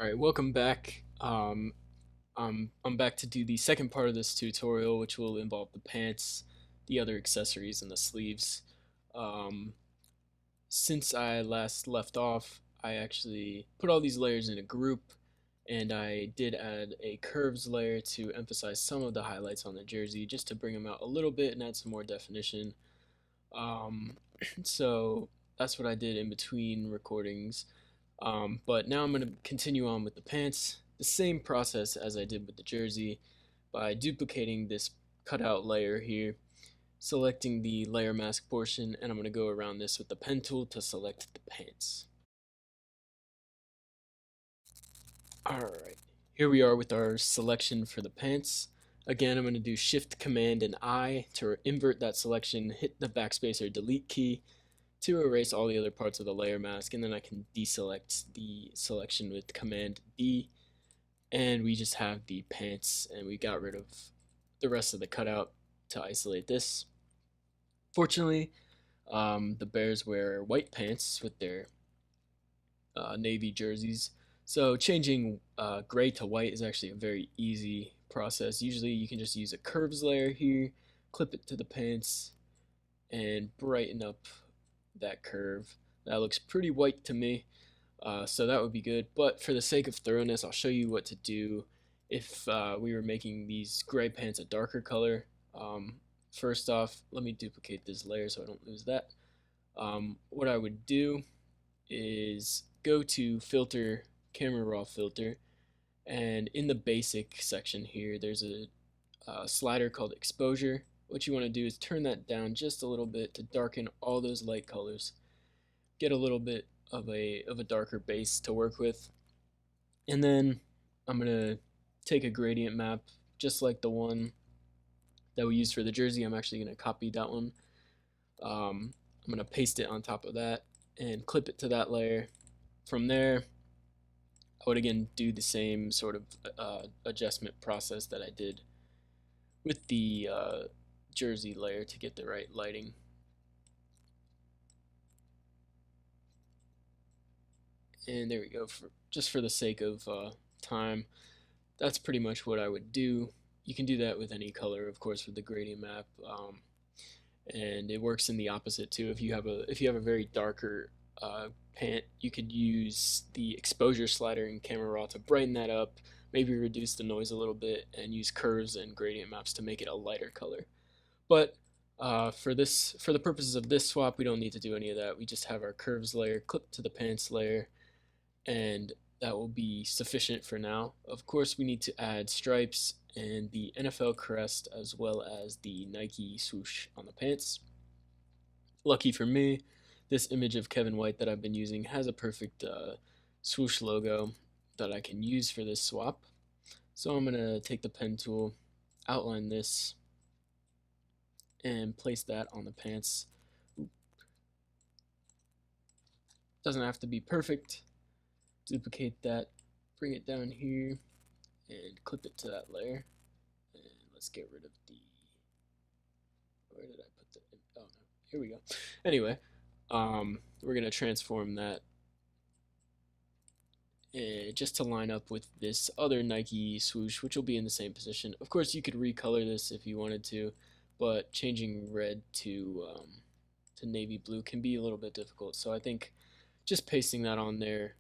All right, welcome back. I'm back to do the second part of this tutorial, which will involve the pants, the other accessories, and the sleeves. Um, since I last left off, I actually put all these layers in a group, and I did add a curves layer to emphasize some of the highlights on the jersey, just to bring them out a little bit and add some more definition. Um, so that's what I did in between recordings. But now I'm going to continue on with the pants. The same process as I did with the jersey by duplicating this cutout layer here, selecting the layer mask portion, and I'm going to go around this with the pen tool to select the pants. Alright, here we are with our selection for the pants. Again, I'm going to do Shift, Command, and I to invert that selection, hit the backspace or delete key to erase all the other parts of the layer mask, and then I can deselect the selection with Command D, and we just have the pants, and we got rid of the rest of the cutout to isolate this. Fortunately, the Bears wear white pants with their navy jerseys, so changing gray to white is actually a very easy process. Usually you can just use a curves layer here, clip it to the pants, and brighten up that curve. That looks pretty white to me, so that would be good. But for the sake of thoroughness, I'll show you what to do if we were making these gray pants a darker color. First off, let me duplicate this layer so I don't lose that. What I would do is go to Filter, Camera Raw Filter, and in the basic section here, there's a slider called Exposure. What you want to do is turn that down just a little bit to darken all those light colors. Get a little bit of a darker base to work with. And then I'm going to take a gradient map just like the one that we used for the jersey. I'm actually going to copy that one. I'm going to paste it on top of that and clip it to that layer. From there, I would again do the same sort of adjustment process that I did with the jersey layer to get the right lighting. And there we go. Just for the sake of time, that's pretty much what I would do. You can do that with any color, of course, with the gradient map, and it works in the opposite too. If you have a very darker pant, you could use the exposure slider in Camera Raw to brighten that up, maybe reduce the noise a little bit, and use curves and gradient maps to make it a lighter color. But for the purposes of this swap, we don't need to do any of that. We just have our curves layer clipped to the pants layer, and that will be sufficient for now. Of course, we need to add stripes and the NFL crest as well as the Nike swoosh on the pants. Lucky for me, this image of Kevin White that I've been using has a perfect swoosh logo that I can use for this swap. So I'm going to take the pen tool, outline this, and place that on the pants. Doesn't have to be perfect. Duplicate that, bring it down here, and clip it to that layer. And let's get rid of the, where did I put the, oh no, here we go. Anyway, we're going to transform that just to line up with this other Nike swoosh, which will be in the same position. Of course, you could recolor this if you wanted to, but changing red to navy blue can be a little bit difficult. So I think just pasting that on there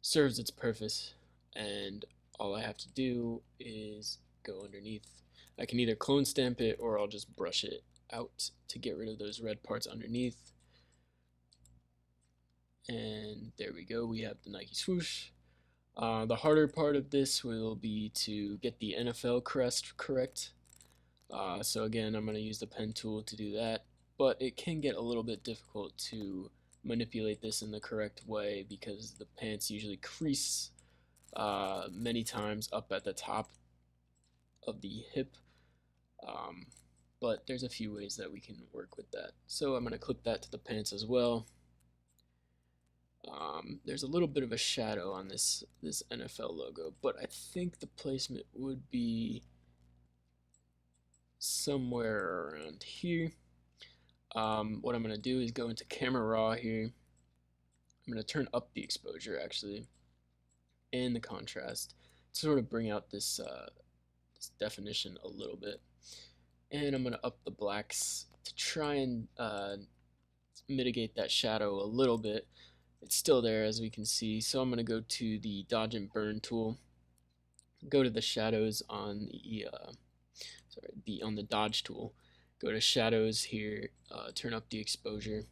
serves its purpose, and all I have to do is go underneath. I can either clone stamp it or I'll just brush it out to get rid of those red parts underneath. And there we go, we have the Nike swoosh. The harder part of this will be to get the NFL crest correct. So again, I'm going to use the pen tool to do that, but it can get a little bit difficult to manipulate this in the correct way because the pants usually crease many times up at the top of the hip. But there's a few ways that we can work with that. So I'm going to clip that to the pants as well. There's a little bit of a shadow on this NFL logo, but I think the placement would be somewhere around here. What I'm going to do is go into Camera Raw here. I'm going to turn up the exposure actually, and the contrast to sort of bring out this definition a little bit. And I'm going to up the blacks to try and mitigate that shadow a little bit. It's still there, as we can see, so I'm going to go to the dodge and burn tool, go to the shadows on the dodge tool, go to shadows here, turn up the exposure,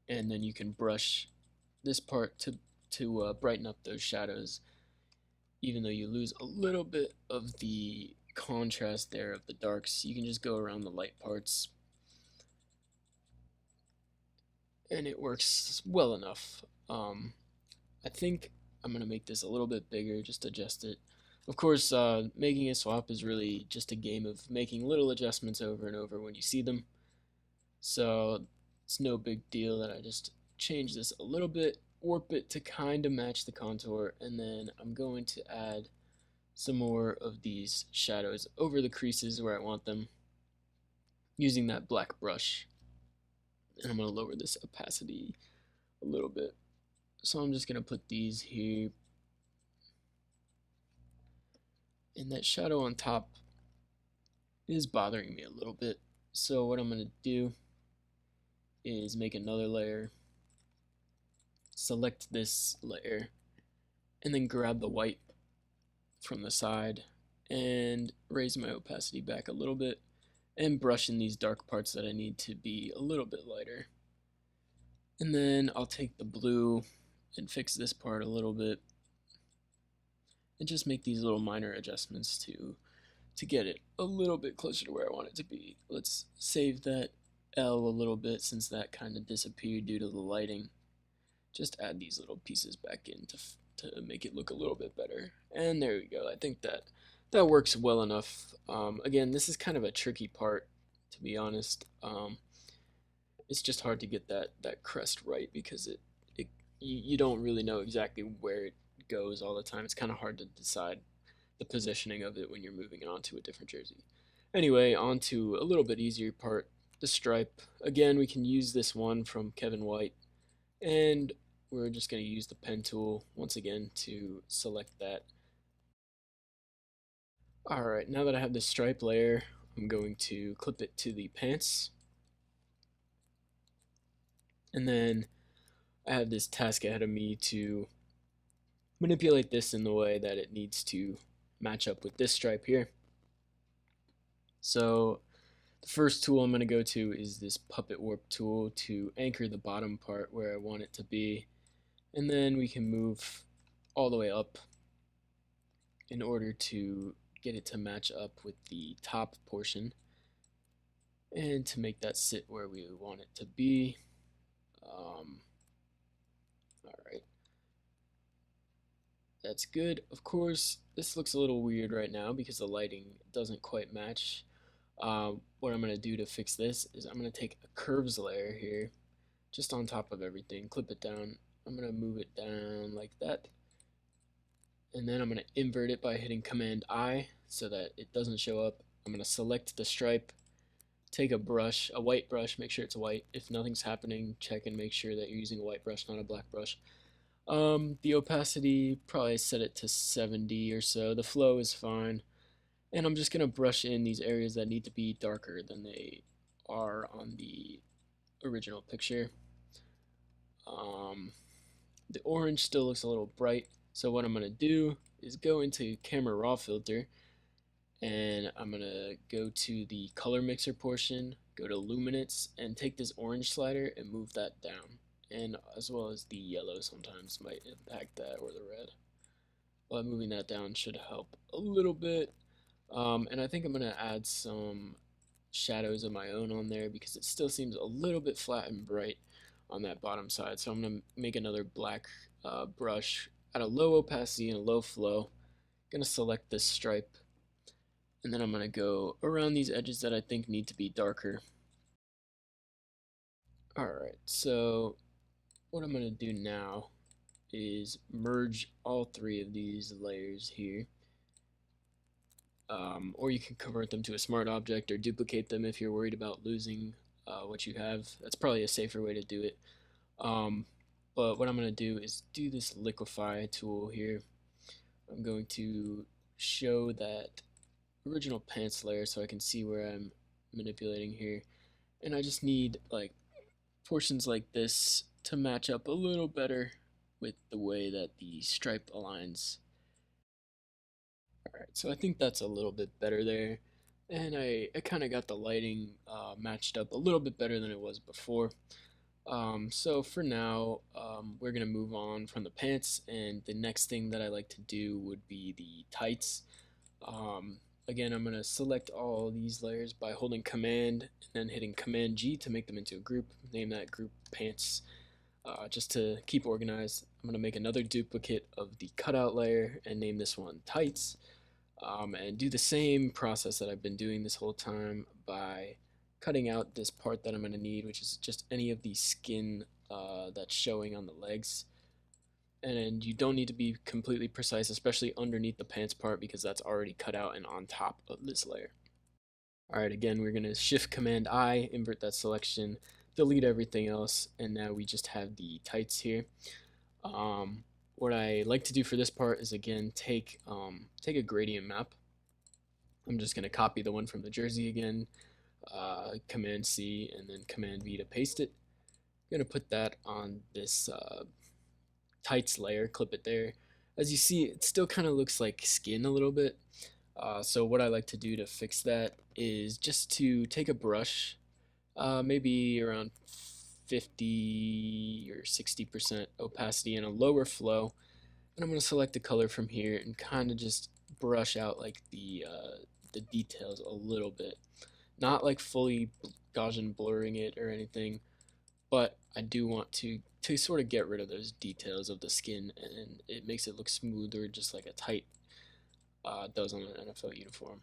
and then you can brush this part to brighten up those shadows, even though you lose a little bit of the contrast there of the darks. You can just go around the light parts and it works well enough. I think I'm going to make this a little bit bigger, just adjust it. Of course, making a swap is really just a game of making little adjustments over and over when you see them. So it's no big deal that I just change this a little bit, warp it to kind of match the contour, and then I'm going to add some more of these shadows over the creases where I want them using that black brush. And I'm going to lower this opacity a little bit. So I'm just going to put these here. And that shadow on top is bothering me a little bit. So what I'm going to do is make another layer, select this layer, and then grab the white from the side and raise my opacity back a little bit and brush in these dark parts that I need to be a little bit lighter. And then I'll take the blue and fix this part a little bit and just make these little minor adjustments to get it a little bit closer to where I want it to be. Let's save that L a little bit since that kind of disappeared due to the lighting. Just add these little pieces back in to make it look a little bit better. And there we go. I think that works well enough. Again, this is kind of a tricky part, to be honest. It's just hard to get that crest right because you don't really know exactly where it goes all the time. It's kind of hard to decide the positioning of it when you're moving it onto a different jersey. Anyway, on to a little bit easier part, the stripe. Again, we can use this one from Kevin White, and we're just going to use the pen tool once again to select that. Alright, now that I have this stripe layer, I'm going to clip it to the pants. And then I have this task ahead of me to manipulate this in the way that it needs to match up with this stripe here. So the first tool I'm going to go to is this puppet warp tool to anchor the bottom part where I want it to be. And then we can move all the way up in order to get it to match up with the top portion and to make that sit where we want it to be. Alright, that's good. Of course, this looks a little weird right now because the lighting doesn't quite match. What I'm going to do to fix this is I'm going to take a curves layer here just on top of everything, clip it down. I'm going to move it down like that, and then I'm going to invert it by hitting Command I so that it doesn't show up. I'm going to select the stripe, take a brush, a white brush, make sure it's white. If nothing's happening, check and make sure that you're using a white brush, not a black brush. The opacity, probably set it to 70 or so. The flow is fine. And I'm just going to brush in these areas that need to be darker than they are on the original picture. The orange still looks a little bright, so what I'm going to do is go into Camera Raw Filter, and I'm going to go to the color mixer portion, go to luminance, and take this orange slider and move that down. And as well as the yellow sometimes might impact that, or the red. But moving that down should help a little bit. And I think I'm going to add some shadows of my own on there because it still seems a little bit flat and bright on that bottom side. So I'm going to make another black brush at a low opacity and a low flow. I'm going to select this stripe, and then I'm going to go around these edges that I think need to be darker. Alright, so what I'm going to do now is merge all three of these layers here. Or you can convert them to a smart object or duplicate them if you're worried about losing what you have. That's probably a safer way to do it. But what I'm going to do is do this liquefy tool here. I'm going to show that original pants layer so I can see where I'm manipulating here. And I just need like portions like this to match up a little better with the way that the stripe aligns. Alright, so I think that's a little bit better there. And I kind of got the lighting matched up a little bit better than it was before. So for now, we're going to move on from the pants, and the next thing that I like to do would be the tights. Again, I'm going to select all these layers by holding Command and then hitting Command G to make them into a group. Name that group pants. Just to keep organized, I'm going to make another duplicate of the cutout layer and name this one tights. And do the same process that I've been doing this whole time by cutting out this part that I'm going to need, which is just any of the skin that's showing on the legs. And you don't need to be completely precise, especially underneath the pants part, because that's already cut out and on top of this layer. Alright, again, we're going to Shift Command I, invert that selection, delete everything else, and now we just have the tights here. What I like to do for this part is, again, take a gradient map. I'm just going to copy the one from the jersey again, Command C, and then Command V to paste it. I'm going to put that on this tights layer, clip it there. As you see, it still kind of looks like skin a little bit. So what I like to do to fix that is just to take a brush, maybe around 50 or 60% opacity and a lower flow, and I'm going to select a color from here and kind of just brush out like the details a little bit. Not like fully Gaussian blurring it or anything, but I do want to sort of get rid of those details of the skin, and it makes it look smoother, just like a tight does on an NFL uniform.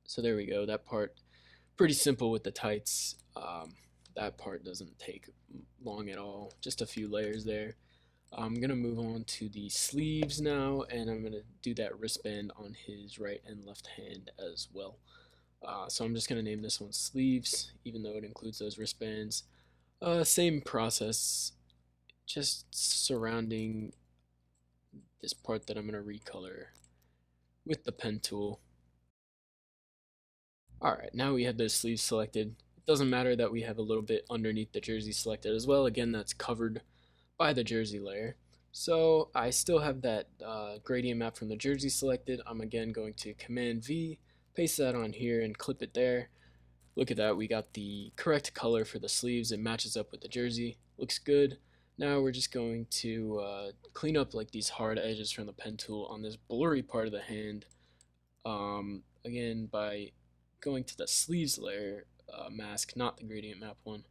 So there we go. That part, pretty simple with the tights. That part doesn't take long at all. Just a few layers there. I'm going to move on to the sleeves now, and I'm going to do that wristband on his right and left hand as well. So I'm just going to name this one sleeves, even though it includes those wristbands. Same process, just surrounding this part that I'm going to recolor with the pen tool. Alright, now we have those sleeves selected. It doesn't matter that we have a little bit underneath the jersey selected as well. Again, that's covered by the jersey layer. So I still have that gradient map from the jersey selected. I'm again going to Command V, paste that on here and clip it there. Look at that, we got the correct color for the sleeves. It matches up with the jersey. Looks good. Now we're just going to clean up like these hard edges from the pen tool on this blurry part of the hand. Again, by going to the sleeves layer mask, not the gradient map one.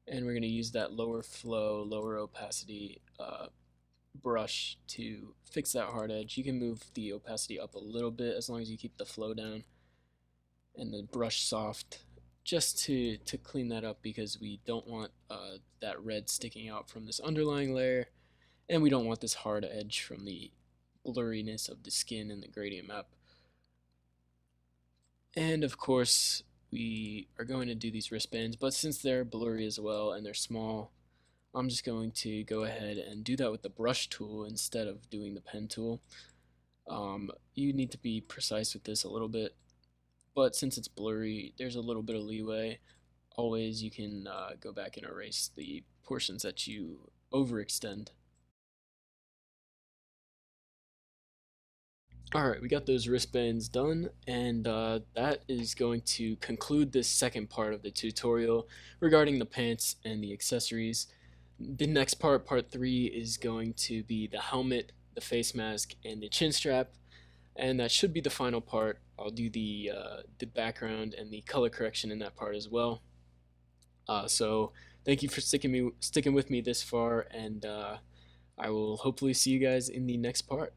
And we're going to use that lower flow, lower opacity brush to fix that hard edge. You can move the opacity up a little bit as long as you keep the flow down and the brush soft, just to clean that up, because we don't want that red sticking out from this underlying layer, and we don't want this hard edge from the blurriness of the skin and the gradient map. And of course, we are going to do these wristbands, but since they're blurry as well and they're small, I'm just going to go ahead and do that with the brush tool instead of doing the pen tool. You need to be precise with this a little bit, but since it's blurry, there's a little bit of leeway. Always you can go back and erase the portions that you overextend. Alright, we got those wristbands done, and that is going to conclude this second part of the tutorial regarding the pants and the accessories. The next part, part 3, is going to be the helmet, the face mask, and the chin strap, and that should be the final part. I'll do the background and the color correction in that part as well. So thank you for sticking with me this far, and I will hopefully see you guys in the next part.